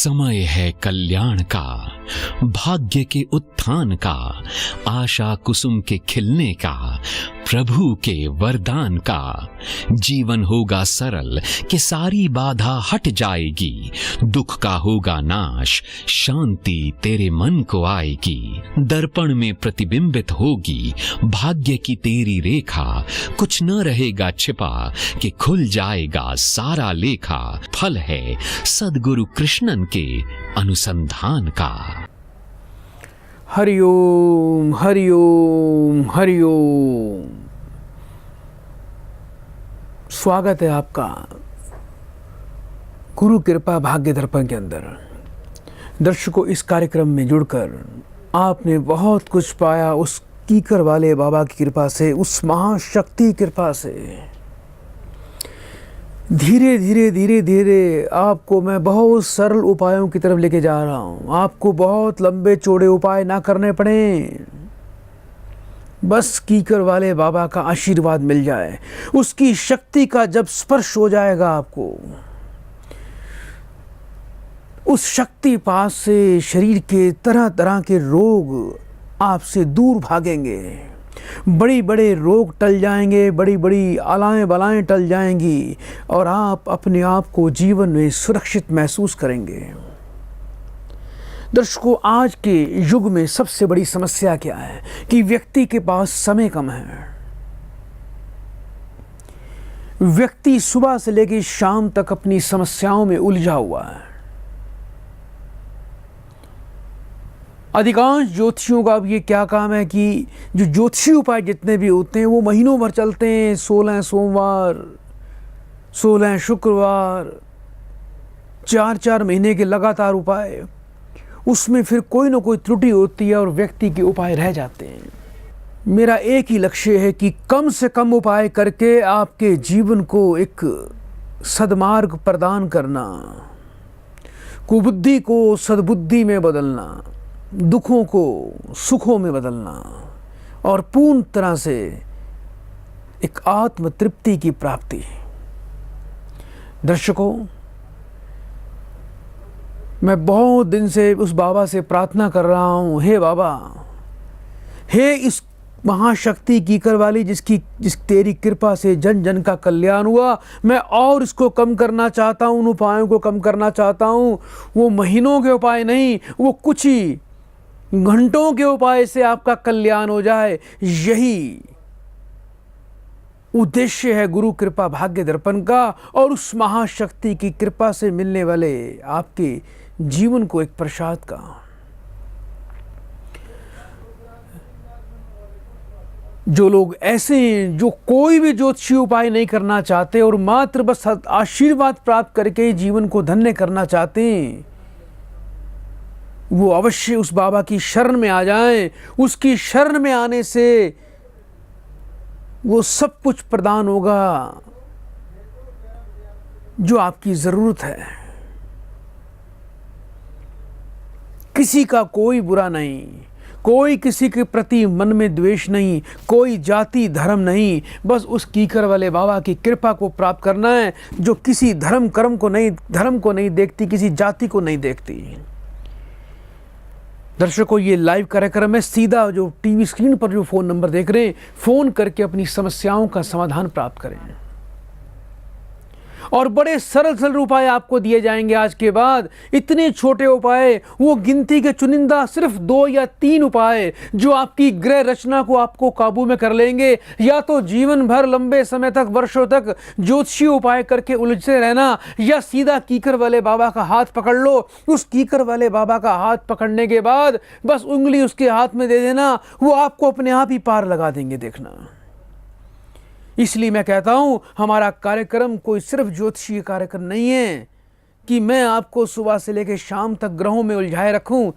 समय है कल्याण का, भाग्य के उत्थान का, आशा कुसुम के खिलने का, प्रभु के वरदान का। जीवन होगा सरल कि सारी बाधा हट जाएगी, दुख का होगा नाश, शांति तेरे मन को आएगी। दर्पण में प्रतिबिंबित होगी भाग्य की तेरी रेखा, कुछ न रहेगा छिपा कि खुल जाएगा सारा लेखा। फल है सद्गुरु कृष्णन के अनुसंधान का। हरिओम हरिओम हरिओम। स्वागत है आपका गुरु कृपा भाग्य दर्पण के अंदर। दर्शकों, इस कार्यक्रम में जुड़कर आपने बहुत कुछ पाया उस कीकर वाले बाबा की कृपा से, उस महाशक्ति कृपा से। धीरे धीरे धीरे धीरे आपको मैं बहुत सरल उपायों की तरफ लेके जा रहा हूँ। आपको बहुत लंबे चौड़े उपाय ना करने पड़े, बस कीकर वाले बाबा का आशीर्वाद मिल जाए, उसकी शक्ति का जब स्पर्श हो जाएगा आपको, उस शक्ति पास से शरीर के तरह तरह के रोग आपसे दूर भागेंगे। बड़ी बड़े रोग टल जाएंगे, बड़ी बड़ी आलाएं बलाएं टल जाएंगी और आप अपने आप को जीवन में सुरक्षित महसूस करेंगे। दर्शकों, आज के युग में सबसे बड़ी समस्या क्या है कि व्यक्ति के पास समय कम है। व्यक्ति सुबह से लेकर शाम तक अपनी समस्याओं में उलझा हुआ है। अधिकांश ज्योतिषियों का अब ये क्या काम है कि जो ज्योतिषी उपाय जितने भी होते हैं वो महीनों भर चलते हैं। 16 सोमवार, 16 शुक्रवार, 4-4 महीने के लगातार उपाय, उसमें फिर कोई ना कोई त्रुटि होती है और व्यक्ति के उपाय रह जाते हैं। मेरा एक ही लक्ष्य है कि कम से कम उपाय करके आपके जीवन को एक सद्मार्ग प्रदान करना, कुबुद्धि को सद्बुद्धि में बदलना, दुखों को सुखों में बदलना और पूर्ण तरह से एक आत्म तृप्ति की प्राप्ति। दर्शकों, मैं बहुत दिन से उस बाबा से प्रार्थना कर रहा हूँ, हे बाबा, हे इस महाशक्ति कीकर वाली जिस तेरी कृपा से जन जन का कल्याण हुआ, मैं और इसको कम करना चाहता हूँ, उन उपायों को कम करना चाहता हूँ। वो महीनों के उपाय नहीं, वो कुछ ही घंटों के उपाय से आपका कल्याण हो जाए। यही उद्देश्य है गुरु कृपा भाग्य दर्पण का और उस महाशक्ति की कृपा से मिलने वाले आपके जीवन को एक प्रसाद का। जो लोग ऐसे हैं जो कोई भी ज्योतिषी उपाय नहीं करना चाहते और मात्र बस आशीर्वाद प्राप्त करके जीवन को धन्य करना चाहते हैं, वो अवश्य उस बाबा की शरण में आ जाएं। उसकी शरण में आने से वो सब कुछ प्रदान होगा जो आपकी जरूरत है। किसी का कोई बुरा नहीं, कोई किसी के प्रति मन में द्वेष नहीं, कोई जाति धर्म नहीं, बस उस कीकर वाले बाबा की कृपा को प्राप्त करना है जो किसी धर्म को नहीं देखती, किसी जाति को नहीं देखती। दर्शकों, ये लाइव कार्यक्रम है। सीधा जो टीवी स्क्रीन पर जो फ़ोन नंबर देख रहे हैं, फ़ोन करके अपनी समस्याओं का समाधान प्राप्त करें और बड़े सरल उपाय आपको दिए जाएंगे। आज के बाद इतने छोटे उपाय, वो गिनती के चुनिंदा सिर्फ 2 या 3 उपाय जो आपकी ग्रह रचना को आपको काबू में कर लेंगे। या तो जीवन भर लंबे समय तक, वर्षों तक ज्योतिषी उपाय करके उलझते रहना, या सीधा कीकर वाले बाबा का हाथ पकड़ लो। उस कीकर वाले बाबा का हाथ पकड़ने के बाद बस उंगली उसके हाथ में दे देना, वो आपको अपने आप ही पार लगा देंगे, देखना। इसलिए मैं कहता हूं, हमारा कार्यक्रम कोई सिर्फ ज्योतिषीय कार्यक्रम नहीं है कि मैं आपको सुबह से लेकर शाम तक ग्रहों में उलझाए रखूं।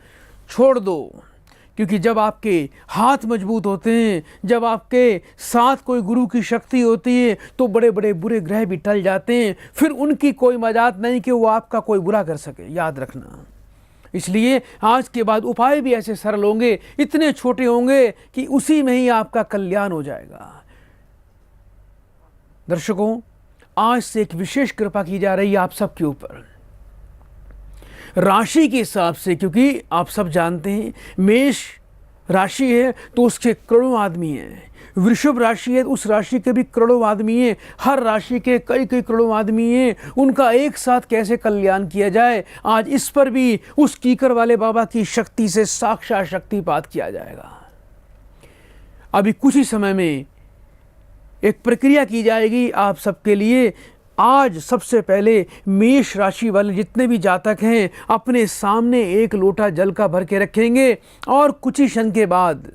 छोड़ दो, क्योंकि जब आपके हाथ मजबूत होते हैं, जब आपके साथ कोई गुरु की शक्ति होती है, तो बड़े बड़े बुरे ग्रह भी टल जाते हैं। फिर उनकी कोई मजात नहीं कि वो आपका कोई बुरा कर सके, याद रखना। इसलिए आज के बाद उपाय भी ऐसे सरल होंगे, इतने छोटे होंगे कि उसी में ही आपका कल्याण हो जाएगा। दर्शकों, आज से एक विशेष कृपा की जा रही है आप सबके ऊपर। राशि के हिसाब से, क्योंकि आप सब जानते हैं मेष राशि है तो उसके करोड़ों आदमी हैं, वृषभ राशि है उस राशि के भी करोड़ों आदमी हैं, हर राशि के कई कई करोड़ों आदमी हैं, उनका एक साथ कैसे कल्याण किया जाए, आज इस पर भी उस कीकर वाले बाबा की शक्ति से साक्षात शक्तिपात किया जाएगा। अभी कुछ ही समय में एक प्रक्रिया की जाएगी आप सबके लिए। आज सबसे पहले मेष राशि वाले जितने भी जातक हैं अपने सामने एक लोटा जल का भर के रखेंगे और कुछ ही क्षण के बाद,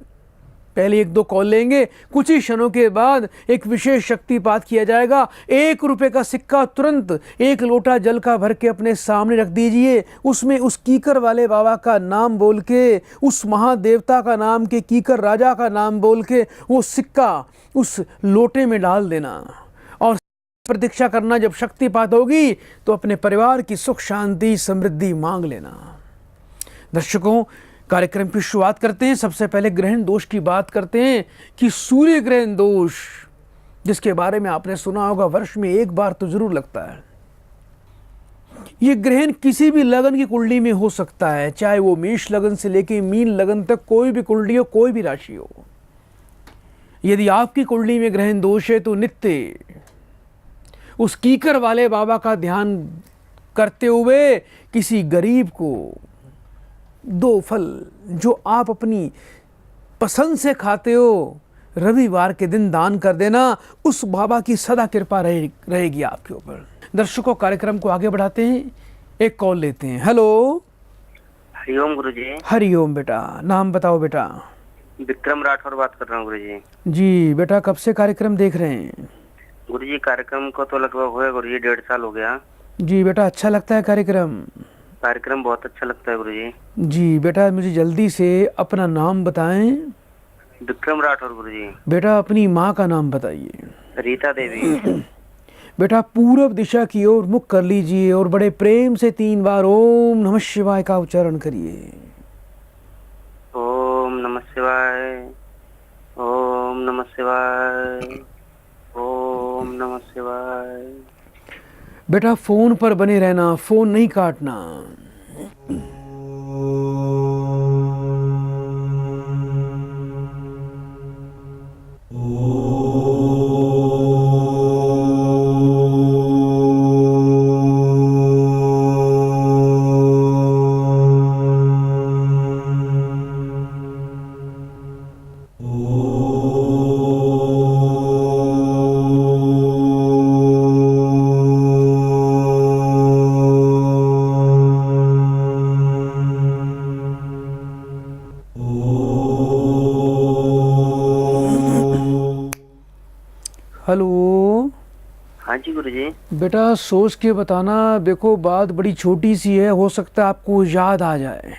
पहले 1-2 कॉल लेंगे, कुछ ही क्षणों के बाद एक विशेष शक्तिपात किया जाएगा। 1 रुपये का सिक्का तुरंत एक लोटा जल का भर के अपने सामने रख दीजिए, उसमें उस कीकर वाले बाबा का नाम बोल के, उस महादेवता का नाम के, कीकर राजा का नाम बोल के वो सिक्का उस लोटे में डाल देना और प्रतीक्षा करना। जब शक्तिपात होगी तो अपने परिवार की सुख शांति समृद्धि मांग लेना। दर्शकों, कार्यक्रम की शुरुआत करते हैं। सबसे पहले ग्रहण दोष की बात करते हैं कि सूर्य ग्रहण दोष, जिसके बारे में आपने सुना होगा, वर्ष में एक बार तो जरूर लगता है। ये ग्रहण किसी भी लगन की कुंडली में हो सकता है, चाहे वो मेष लगन से लेके मीन लगन तक कोई भी कुंडली हो, कोई भी राशि हो। यदि आपकी कुंडली में ग्रहण दोष है तो नित्य उस कीकर वाले बाबा का ध्यान करते हुए किसी गरीब को 2 फल जो आप अपनी पसंद से खाते हो रविवार के दिन दान कर देना। उस बाबा की सदा कृपा रहेगी आपके ऊपर। दर्शकों, कार्यक्रम को आगे बढ़ाते हैं, एक कॉल लेते हैं। हेलो। हरिओम गुरुजी। हरिओम बेटा, नाम बताओ बेटा। विक्रम राठौर बात कर रहा हूँ गुरुजी। जी बेटा, कब से कार्यक्रम देख रहे हैं? गुरुजी कार्यक्रम को तो लगभग हुआ गुरुजी 1.5 साल हो गया। जी बेटा, अच्छा लगता है कार्यक्रम? कार्यक्रम बहुत अच्छा लगता है गुरुजी। जी बेटा, मुझे जल्दी से अपना नाम बताएं। विक्रम राठौर गुरुजी। बेटा, अपनी माँ का नाम बताइए। रीता देवी। बेटा, पूर्व दिशा की ओर मुख कर लीजिए और बड़े प्रेम से 3 बार ओम नमः शिवाय का उच्चारण करिए। ओम नमः शिवाय, ओम नमः शिवाय, ओम नमः शिवाय। बेटा, फोन पर बने रहना, फोन नहीं काटना। हेलो। हाँ जी गुरुजी। बेटा, सोच के बताना, देखो बात बड़ी छोटी सी है, हो सकता है आपको याद आ जाए।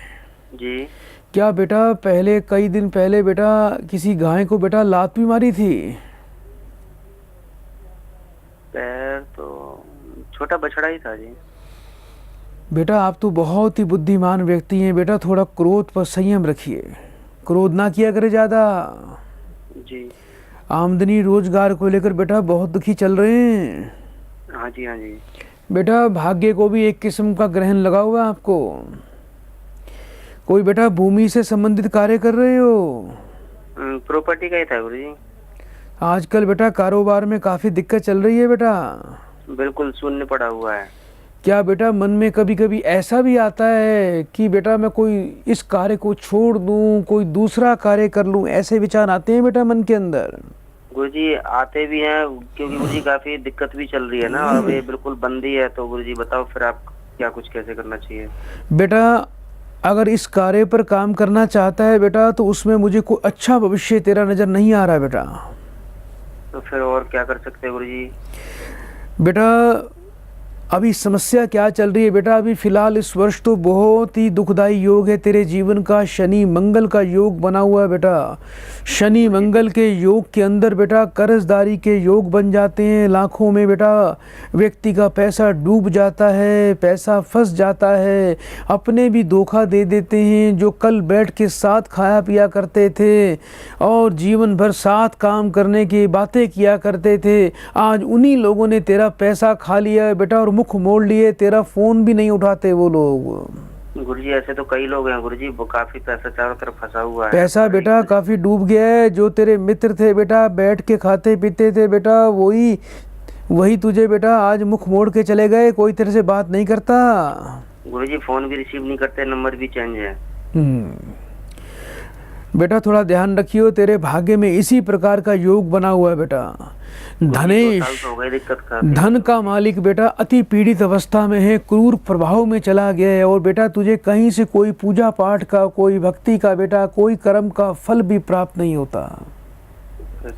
जी। क्या बेटा, पहले कई दिन पहले बेटा किसी गाय को बेटा लात भी मारी थी? पैर तो छोटा बछड़ा ही था जी। बेटा, आप तो बहुत ही बुद्धिमान व्यक्ति हैं बेटा, थोड़ा क्रोध पर संयम रखिए, क्रोध ना किया करे ज़्यादा। जी। आमदनी रोजगार को लेकर बेटा बहुत दुखी चल रहे हैं। हाँ जी, हाँ जी। बेटा, भाग्य को भी एक किस्म का ग्रहण लगा हुआ है आपको। कोई बेटा भूमि से संबंधित कार्य कर रहे हो? प्रॉपर्टी का ही था गुरुजी। आजकल बेटा कारोबार में काफ़ी दिक्कत चल रही है बेटा। बिल्कुल शून्य पड़ा हुआ है। क्या बेटा मन में कभी कभी ऐसा भी आता है कि बेटा मैं कोई इस कार्य को छोड़ दूं, कोई दूसरा कार्य कर लूं, ऐसे विचार आते हैं बेटा मन के अंदर? गुरुजी आते भी हैं, क्योंकि गुरुजी काफी दिक्कत भी चल रही है ना, अब ये बिल्कुल बंदी है। तो गुरुजी बताओ फिर आप क्या कुछ कैसे करना चाहिए? बेटा, अगर इस कार्य पर काम करना चाहता है बेटा तो उसमें मुझे कोई अच्छा भविष्य तेरा नज़र नहीं आ रहा बेटा। तो फिर और क्या कर सकते हैं गुरुजी? बेटा, अभी समस्या क्या चल रही है बेटा? अभी फिलहाल इस वर्ष तो बहुत ही दुखदाई योग है तेरे जीवन का। शनि मंगल का योग बना हुआ है बेटा। शनि मंगल के योग के अंदर बेटा कर्जदारी के योग बन जाते हैं। लाखों में बेटा व्यक्ति का पैसा डूब जाता है, पैसा फंस जाता है, अपने भी धोखा दे देते हैं। जो कल बैठ के साथ खाया पिया करते थे और जीवन भर साथ काम करने की बातें किया करते थे, आज उन्हीं लोगों ने तेरा पैसा खा लिया है बेटा और मुख मोड़ लिए, तेरा फोन भी नहीं उठाते वो लोग। गुरुजी ऐसे तो कई लोग हैं गुरुजी, वो काफी पैसा चारों तरफ फंसा हुआ है। पैसा बेटा काफी डूब गया है। जो तेरे मित्र थे बेटा, बैठ के खाते पीते थे बेटा, वही तुझे बेटा आज मुख मोड़ के चले गए, कोई तेरे से बात नहीं करता। गुरुजी फोन भी रिसीव नहीं करते, नंबर भी चेंज है। बेटा थोड़ा ध्यान रखियो, तेरे भाग्य में इसी प्रकार का योग बना हुआ है बेटा। धनेश, धन का मालिक बेटा अति पीड़ित अवस्था में है, क्रूर प्रभाव में चला गया है, और बेटा तुझे कहीं से कोई पूजा पाठ का, कोई भक्ति का बेटा, कोई कर्म का फल भी प्राप्त नहीं होता।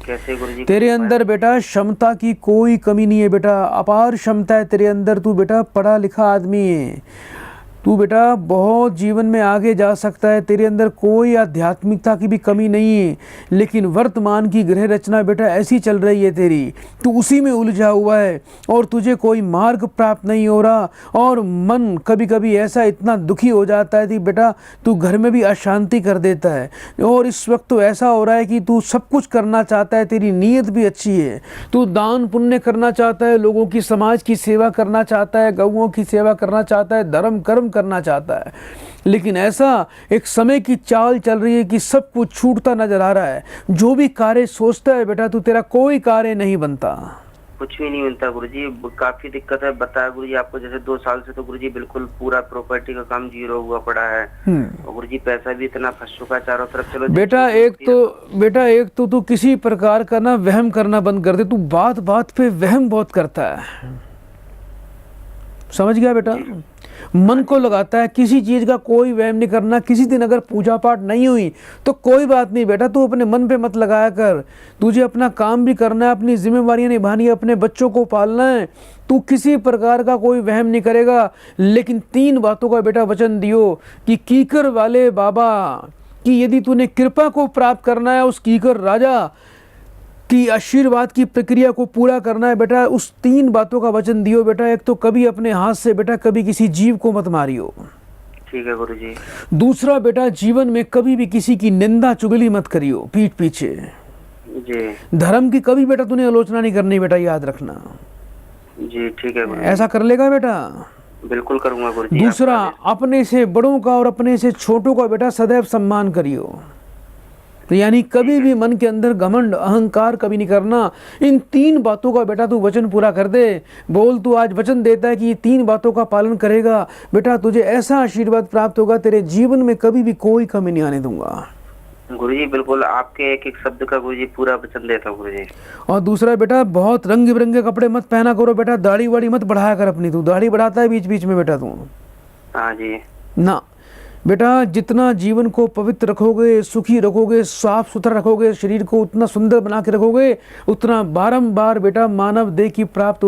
कैसे गुरुजी? तेरे अंदर बेटा क्षमता की कोई कमी नहीं है बेटा, अपार क्षमता है तेरे अंदर। तू बेटा पढ़ा लिखा आदमी है, तू बेटा बहुत जीवन में आगे जा सकता है, तेरे अंदर कोई आध्यात्मिकता की भी कमी नहीं है, लेकिन वर्तमान की ग्रह रचना बेटा ऐसी चल रही है तेरी, तू उसी में उलझा हुआ है और तुझे कोई मार्ग प्राप्त नहीं हो रहा, और मन कभी कभी ऐसा इतना दुखी हो जाता है कि बेटा तू घर में भी अशांति कर देता है। और इस वक्त तो ऐसा हो रहा है कि तू सब कुछ करना चाहता है, तेरी नीयत भी अच्छी है, तू दान पुण्य करना चाहता है, लोगों की समाज की सेवा करना चाहता है, गौओं की सेवा करना चाहता है, धर्म कर्म करना चाहता है, लेकिन ऐसा एक समय की चाल चल रही है कि सब कुछ छूटता नजर आ रहा है। जो भी कार्य सोचता है बेटा तू, तेरा कोई कार्य नहीं बनता, कुछ भी नहीं मिलता गुरुजी, काफी दिक्कत है। बताया गुरुजी आपको, जैसे 2 साल से तो गुरुजी बिल्कुल पूरा प्रॉपर्टी का काम जीरो हुआ पड़ा है, और गुरुजी पैसा भी इतना फंस चुका है चारों तरफ। चलो बेटा एक तो तू किसी प्रकार का ना वहम करना बंद कर दे, तू बात बात पे वहम बहुत करता है, समझ गया बेटा? मन को लगाता है, किसी चीज का कोई वहम नहीं करना। किसी दिन अगर पूजा पाठ नहीं हुई तो कोई बात नहीं बेटा, तू अपने मन पे मत लगाया कर, तुझे अपना काम भी करना है, अपनी जिम्मेवारियां निभानी है, अपने बच्चों को पालना है, तू किसी प्रकार का कोई वहम नहीं करेगा। लेकिन 3 बातों का बेटा वचन दियो कि कीकर वाले बाबा की यदि तूने कृपा को प्राप्त करना है, उस कीकर राजा कि आशीर्वाद की प्रक्रिया को पूरा करना है बेटा, उस 3 बातों का वचन दियो बेटा। एक तो कभी अपने हाथ से बेटा कभी किसी जीव को मत मारियो, ठीक है गुरुजी। दूसरा बेटा जीवन में कभी भी किसी की निंदा चुगली मत करियो पीठ पीछे जी। धर्म की कभी बेटा तूने आलोचना नहीं करनी बेटा, याद रखना जी, ठीक है गुरुजी। ऐसा कर लेगा बेटा? बिल्कुल करूंगा गुरुजी। दूसरा अपने से बड़ों का और अपने से छोटों का बेटा सदैव सम्मान करियो, तो यानी कभी भी मन के अंदर घमंड अहंकार कभी नहीं करना। इन 3 बातों का बेटा तू वचन पूरा कर दे। बोल, तू आज वचन देता है कि ये 3 बातों का पालन करेगा बेटा, तुझे ऐसा आशीर्वाद प्राप्त होगा, तेरे जीवन में कभी भी कोई कमी नहीं आने दूंगा। गुरुजी बिल्कुल आपके एक एक शब्द का गुरुजी पूरा वचन देता हूँ गुरुजी। और दूसरा बेटा बहुत रंग बिरंगे कपड़े मत पहना करो बेटा, दाढ़ी वाड़ी मत बढ़ाया कर अपनी, तू दाढ़ी बढ़ाता है बीच बीच में बेटा तू। हाँ जी ना बेटा, जितना जीवन को पवित्र रखोगे, सुखी रखोगे, साफ सुथरा रखोगे, शरीर को उतना सुंदर बना के रखोगे, उतना बारंबार बेटा मानव देह की प्राप्ति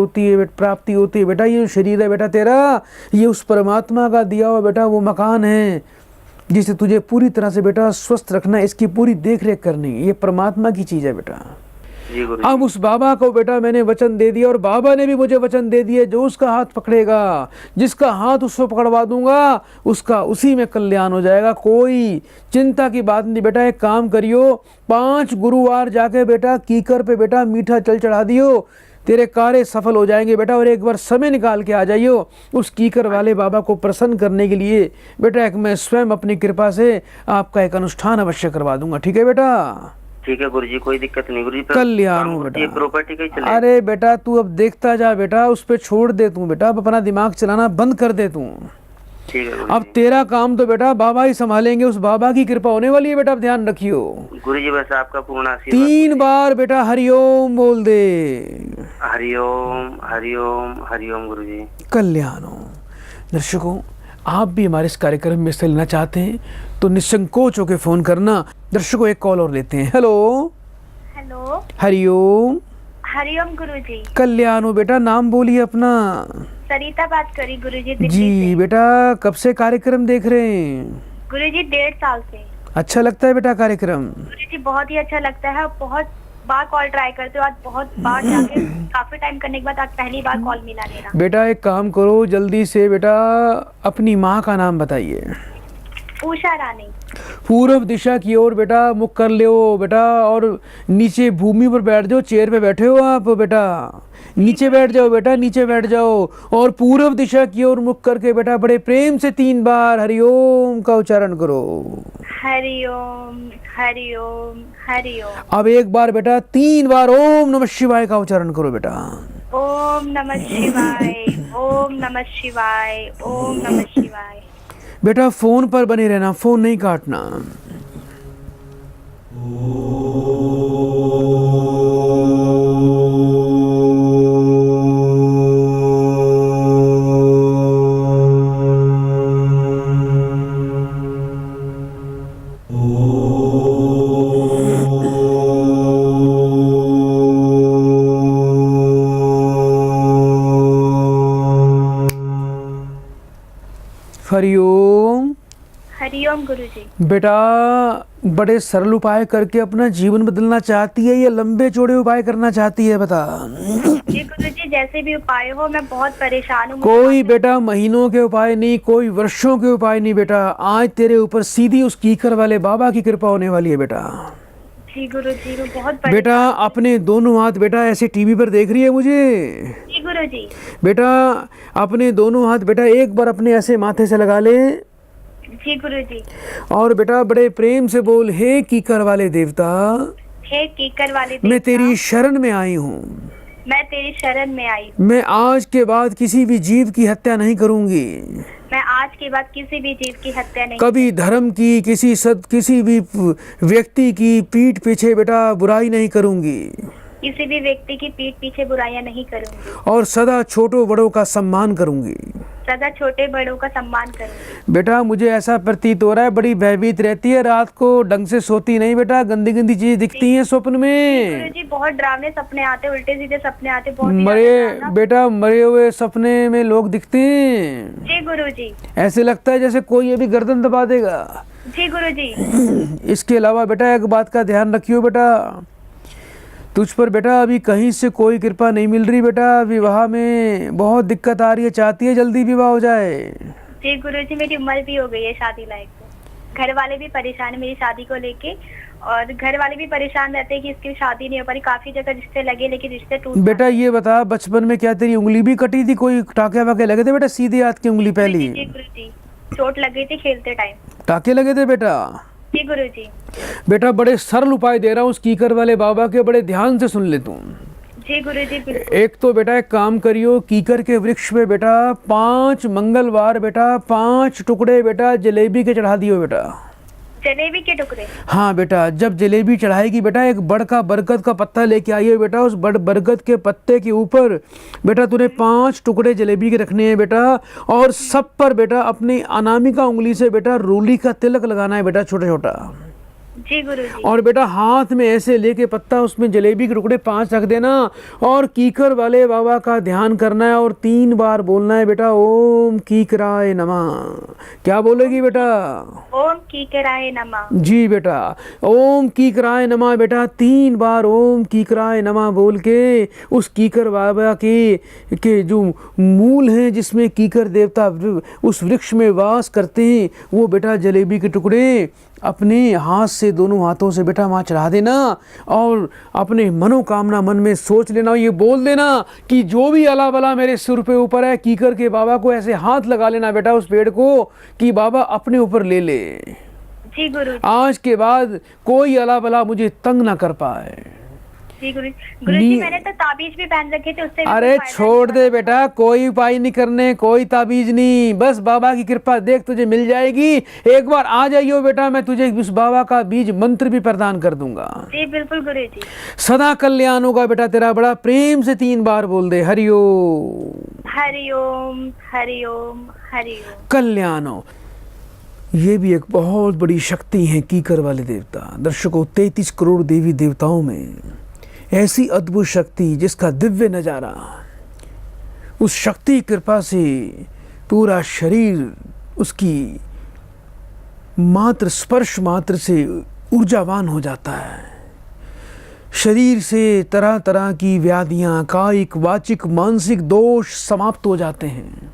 होती है बेटा। ये शरीर है बेटा तेरा, ये उस परमात्मा का दिया हुआ बेटा वो मकान है जिसे तुझे पूरी तरह से बेटा स्वस्थ रखना है, इसकी पूरी देख रेख करनी है, ये परमात्मा की चीज है बेटा। अब उस बाबा को बेटा मैंने वचन दे दिया, और बाबा ने भी मुझे वचन दे दिया, जो उसका हाथ पकड़ेगा, जिसका हाथ उसको पकड़वा दूंगा, उसका उसी में कल्याण हो जाएगा। कोई चिंता की बात नहीं बेटा। एक काम करियो, 5 गुरुवार जाके बेटा कीकर पे बेटा मीठा जल चढ़ा दियो, तेरे कार्य सफल हो जाएंगे बेटा। और एक बार समय निकाल के आ जाइयो उस कीकर वाले बाबा को प्रसन्न करने के लिए बेटा। एक मैं स्वयं अपनी कृपा से आपका एक अनुष्ठान अवश्य करवा दूंगा, ठीक है बेटा? ठीक है गुरुजी, कोई दिक्कत नहीं गुरुजी। कल्याण हो बेटा। प्रॉपर्टी का ही चलेगा। अरे बेटा तू अब देखता जा बेटा, उस पे छोड़ दे तू बेटा, अब अपना दिमाग चलाना बंद कर दे तू। ठीक है अब तेरा काम तो बेटा बाबा ही संभालेंगे, उस बाबा की कृपा होने वाली है बेटा, अब ध्यान रखियो। गुरुजी बस आपका पूर्ण आशीर्वाद। 3 बार बेटा हरिओम बोल दे। हरिओम हरिओम हरिओम गुरुजी। कल्याण हो। दर्शकों, आप भी हमारे इस कार्यक्रम में हिस्सा लेना चाहते हैं तो निसंकोच होकर फोन करना। दर्शकों, एक कॉल और लेते हैं। Hello hello. हरिओम। हरिओम गुरुजी। कल्याण हो बेटा, नाम बोलिए अपना। सरिता बात करी गुरुजी, दिल्ली जी से। बेटा, कब से कार्यक्रम देख रहे हैं? गुरुजी 1.5 साल से। अच्छा लगता है बेटा कार्यक्रम? गुरुजी बहुत ही अच्छा लगता है, बहुत बार कॉल ट्राई करते हो, आज बहुत बार जाके काफी टाइम करने के बाद आज पहली बार कॉल मिला मेरा। बेटा एक काम करो, जल्दी से बेटा अपनी माँ का नाम बताइए। उषा रानी। पूर्व दिशा की ओर बेटा मुख कर लो बेटा, और नीचे भूमि पर बैठ जाओ। चेयर पे बैठे हो आप बेटा, नीचे बैठ जाओ बेटा, नीचे बैठ जाओ, और पूर्व दिशा की ओर मुख करके बेटा बड़े प्रेम से 3 बार हरिओम का उच्चारण करो। हरिओम हरिओम हरिओम। अब एक बार बेटा 3 बार ओम नमः शिवाय का उच्चारण करो बेटा। ओम नमः शिवाय, ओम नमः शिवाय, ओम नमः शिवाय। बेटा फोन पर बने रहना, फोन नहीं काटना। हरिओम। हरिओम गुरुजी। बेटा बड़े सरल उपाय करके अपना जीवन बदलना चाहती है या लंबे चौड़े उपाय करना चाहती है बता। जी गुरुजी, जैसे भी उपाय हो, मैं बहुत परेशान हूँ। कोई बेटा महीनों के उपाय नहीं, कोई वर्षों के उपाय नहीं बेटा, आज तेरे ऊपर सीधी उस कीकर वाले बाबा की कृपा होने वाली है बेटा। जी गुरुजी, मैं बहुत बेटा अपने दोनों हाथ बेटा ऐसे टीवी पर देख रही है मुझे। जी गुरुजी। बेटा अपने दोनों हाथ बेटा एक बार अपने ऐसे माथे से लगा ले। जी गुरुजी। और बेटा बड़े प्रेम से बोल, हे कीकर वाले देवता, हे कीकर वाले देवता, मैं तेरी शरण में आई हूँ। मैं तेरी शरण में आई हूँ। मैं आज के बाद किसी भी जीव की हत्या नहीं करूंगी। मैं आज के बाद किसी भी जीव की हत्या नहीं। कभी धर्म की किसी भी व्यक्ति की पीठ पीछे बेटा बुराई नहीं करूंगी। किसी भी व्यक्ति की पीठ पीछे बुराइयां नहीं करूंगी। और सदा छोटों बड़ों का सम्मान करूंगी। सदा छोटे बड़ों का सम्मान करूंगी। बेटा मुझे ऐसा प्रतीत हो रहा है बड़ी भयभीत रहती है, रात को ढंग से सोती नहीं बेटा, गंदी गंदी चीजें दिखती हैं स्वप्न में। गुरुजी बहुत डरावने सपने आते, उल्टे सीधे सपने आते, बहुत ही मरे ज्यादा डरावना। बेटा मरे हुए सपने में लोग दिखते हैं। जी गुरुजी। ऐसे लगता है जैसे कोई अभी गर्दन दबा देगा। जी गुरुजी। इसके अलावा बेटा एक बात का ध्यान रखियो बेटा, तुझ पर बेटा अभी कहीं से कोई कृपा नहीं मिल रही बेटा, विवाह में बहुत दिक्कत आ रही है, चाहती है जल्दी विवाह हो जाए। जी गुरुजी, मेरी उम्र भी हो गई है शादी लायक। घर वाले भी परेशान है मेरी शादी को लेके, और घर वाले भी परेशान रहते हैं कि इसकी शादी नहीं हो पा रही। काफी जगह रिश्ते लगे लेकिन रिश्ते टूट। बेटा ये बता, बचपन में क्या तेरी उंगली भी कटी थी, कोई टाके वाके लगे थे बेटा, सीधे हाथ की उंगली पहली? जी गुरुजी, चोट लग गई थी खेलते टाइम। टाके लगे थे बेटा? जी गुरुजी। बेटा बड़े सरल उपाय दे रहा हूँ उस कीकर वाले बाबा के, बड़े ध्यान से सुन ले तू। जी गुरुजी बिल्कुल। एक तो बेटा एक काम करियो, कीकर के वृक्ष पे बेटा 5 मंगलवार बेटा 5 टुकड़े बेटा जलेबी के चढ़ा दियो बेटा। जलेबी के टुकड़े? हाँ बेटा, जब जलेबी चढ़ाएगी बेटा एक बड़ का बरगद का पत्ता लेके आइए बेटा, उस बड़ बरगद के पत्ते के ऊपर बेटा तूने 5 टुकड़े जलेबी के रखने हैं बेटा, और सब पर बेटा अपनी अनामिका उंगली से बेटा रूली का तिलक लगाना है बेटा, छोटा छोटा। जी गुरुजी। और बेटा हाथ में ऐसे लेके पत्ता उसमें जलेबी के टुकड़े 5 रख देना, और कीकर वाले बाबा का ध्यान करना है, और 3 बार बोलना है बेटा, ओम कीकराय नमः। क्या बोलेगी बेटा? ओम कीकराय नमः। जी बेटा, ओम कीकराय नमः बेटा 3 बार ओम कीकराय नमः बोल के उस कीकर बाबा के जो मूल हैं जिसमें कीकर देवता उस वृक्ष में वास करते हैं, वो बेटा जलेबी के टुकड़े अपने हाथ से दोनों हाथों से बेटा वहाँ चढ़ा देना, और अपने मनोकामना मन में सोच लेना, ये बोल देना कि जो भी अला बला मेरे सिर पे ऊपर है, कीकर के बाबा को ऐसे हाथ लगा लेना बेटा उस पेड़ को कि बाबा अपने ऊपर ले ले। जी गुरुजी। आज के बाद कोई अला बला मुझे तंग ना कर पाए। जी गुरुजी, मैंने तो ताबीज भी पहन रखे थे, उससे भी अरे कोई फायदा छोड़ नहीं दे बेटा, कोई उपाय नहीं करने, कोई ताबीज नहीं, बस बाबा की कृपा देख तुझे मिल जाएगी। एक बार आ जाइयो बेटा, मैं तुझे उस बाबा का बीज मंत्र भी प्रदान कर दूंगा। जी बिल्कुल गुरुजी। सदा कल्याण होगा बेटा तेरा, बड़ा प्रेम से 3 बार बोल दे, हरिओम हरिओम हरिओम हरिओम। कल्याण हो। ये भी एक बहुत बड़ी शक्ति है कीकर वाले देवता। दर्शकों 33 करोड़ देवी देवताओं में ऐसी अद्भुत शक्ति जिसका दिव्य नजारा, उस शक्ति की कृपा से पूरा शरीर उसकी मात्र स्पर्श मात्र से ऊर्जावान हो जाता है। शरीर से तरह तरह की व्याधियां, कायिक वाचिक मानसिक दोष समाप्त हो जाते हैं।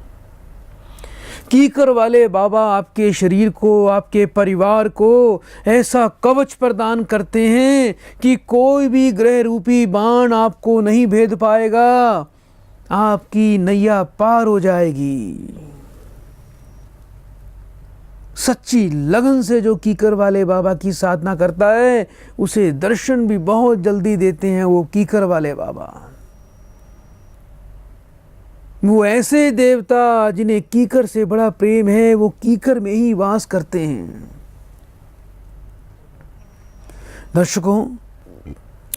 कीकर वाले बाबा आपके शरीर को, आपके परिवार को ऐसा कवच प्रदान करते हैं कि कोई भी ग्रह रूपी बाण आपको नहीं भेद पाएगा, आपकी नैया पार हो जाएगी। सच्ची लगन से जो कीकर वाले बाबा की साधना करता है उसे दर्शन भी बहुत जल्दी देते हैं वो कीकर वाले बाबा। वो ऐसे देवता जिन्हें कीकर से बड़ा प्रेम है, वो कीकर में ही वास करते हैं। दर्शकों,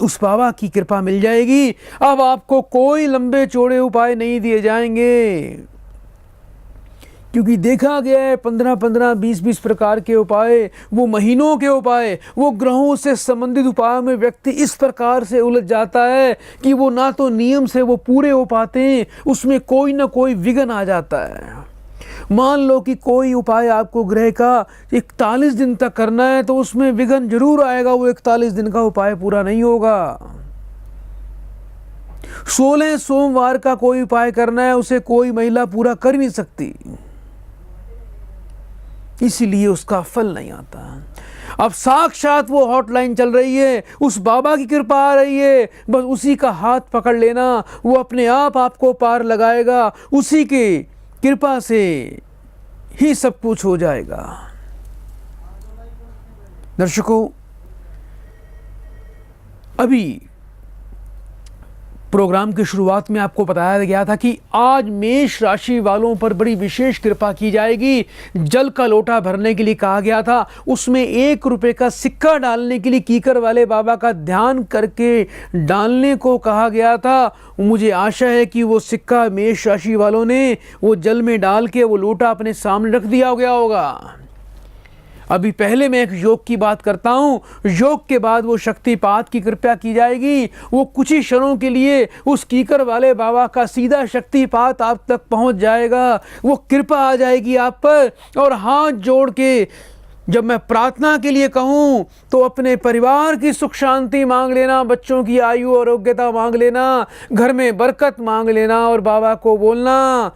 उस बाबा की कृपा मिल जाएगी। अब आपको कोई लंबे चौड़े उपाय नहीं दिए जाएंगे, क्योंकि देखा गया है 15-15, 20-20 प्रकार के उपाय, वो महीनों के उपाय, वो ग्रहों से संबंधित उपायों में व्यक्ति इस प्रकार से उलझ जाता है कि वो ना तो नियम से वो पूरे हो पाते हैं, उसमें कोई ना कोई विघ्न आ जाता है। मान लो कि कोई उपाय आपको ग्रह का 41 दिन तक करना है तो उसमें विघ्न जरूर आएगा, वो 41 दिन का उपाय पूरा नहीं होगा। 16 सोमवार का कोई उपाय करना है, उसे कोई महिला पूरा कर नहीं सकती, इसीलिए उसका फल नहीं आता। अब साक्षात वो हॉटलाइन चल रही है, उस बाबा की कृपा आ रही है, बस उसी का हाथ पकड़ लेना, वो अपने आप आपको पार लगाएगा, उसी के कृपा से ही सब कुछ हो जाएगा। दर्शकों, अभी प्रोग्राम की शुरुआत में आपको बताया गया था कि आज मेष राशि वालों पर बड़ी विशेष कृपा की जाएगी। जल का लोटा भरने के लिए कहा गया था, उसमें 1 रुपए का सिक्का डालने के लिए कीकर वाले बाबा का ध्यान करके डालने को कहा गया था। मुझे आशा है कि वो सिक्का मेष राशि वालों ने वो जल में डाल के वो लोटा अपने सामने रख दिया गया होगा। अभी पहले मैं एक योग की बात करता हूँ, योग के बाद वो शक्तिपात की कृपा की जाएगी। वो कुछ ही क्षणों के लिए उस कीकर वाले बाबा का सीधा शक्तिपात आप तक पहुँच जाएगा, वो कृपा आ जाएगी आप पर। और हाथ जोड़ के जब मैं प्रार्थना के लिए कहूँ तो अपने परिवार की सुख शांति मांग लेना, बच्चों की आयु आरोग्यता मांग लेना, घर में बरकत मांग लेना और बाबा को बोलना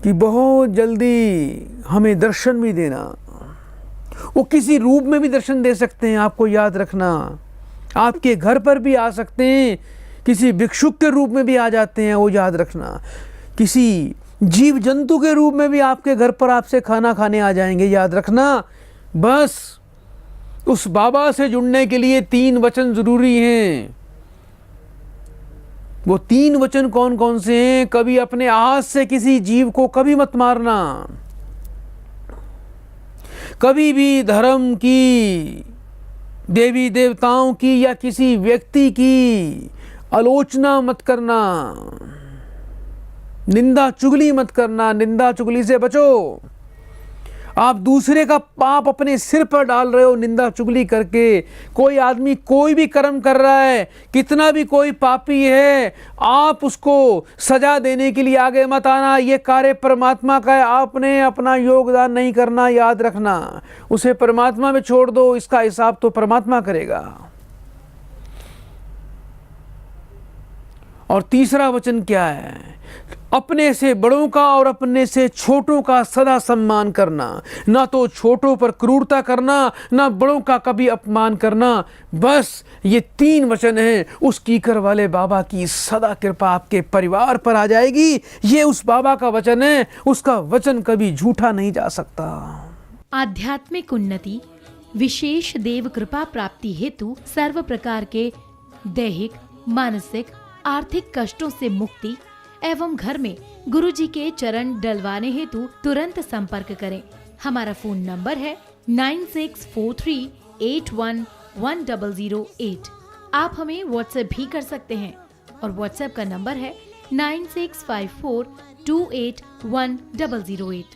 कि बहुत जल्दी हमें दर्शन भी देना। वो किसी रूप में भी दर्शन दे सकते हैं, आपको याद रखना। आपके घर पर भी आ सकते हैं, किसी भिक्षुक के रूप में भी आ जाते हैं, वो याद रखना। किसी जीव जंतु के रूप में भी आपके घर पर आपसे खाना खाने आ जाएंगे, याद रखना। बस उस बाबा से जुड़ने के लिए 3 वचन जरूरी हैं। वो 3 वचन कौन कौन से हैं? कभी अपने हाथ से किसी जीव को कभी मत मारना, कभी भी धर्म की, देवी देवताओं की या किसी व्यक्ति की आलोचना मत करना, निंदा चुगली मत करना, निंदा चुगली से बचो। आप दूसरे का पाप अपने सिर पर डाल रहे हो निंदा चुगली करके। कोई आदमी कोई भी कर्म कर रहा है, कितना भी कोई पापी है, आप उसको सजा देने के लिए आगे मत आना। ये कार्य परमात्मा का है, आपने अपना योगदान नहीं करना, याद रखना। उसे परमात्मा में छोड़ दो, इसका हिसाब तो परमात्मा करेगा। और तीसरा वचन क्या है? अपने से बड़ों का और अपने से छोटों का सदा सम्मान करना। ना तो छोटों पर क्रूरता करना, ना बड़ों का कभी अपमान करना। बस ये 3 वचन हैं। उस कीकर वाले बाबा की सदा कृपा आपके परिवार पर आ जाएगी। ये उस बाबा का वचन है, उसका वचन कभी झूठा नहीं जा सकता। आध्यात्मिक उन्नति, विशेष देव कृपा प्राप्ति हेतु सर्व प्रकार के दैहिक, मानसिक, आर्थिक कष्टों से मुक्ति एवं घर में गुरुजी के चरण डलवाने हेतु तुरंत संपर्क करें। हमारा फोन नंबर है 9643811008। आप हमें व्हाट्सएप भी कर सकते हैं और व्हाट्सएप का नंबर है 9654281008।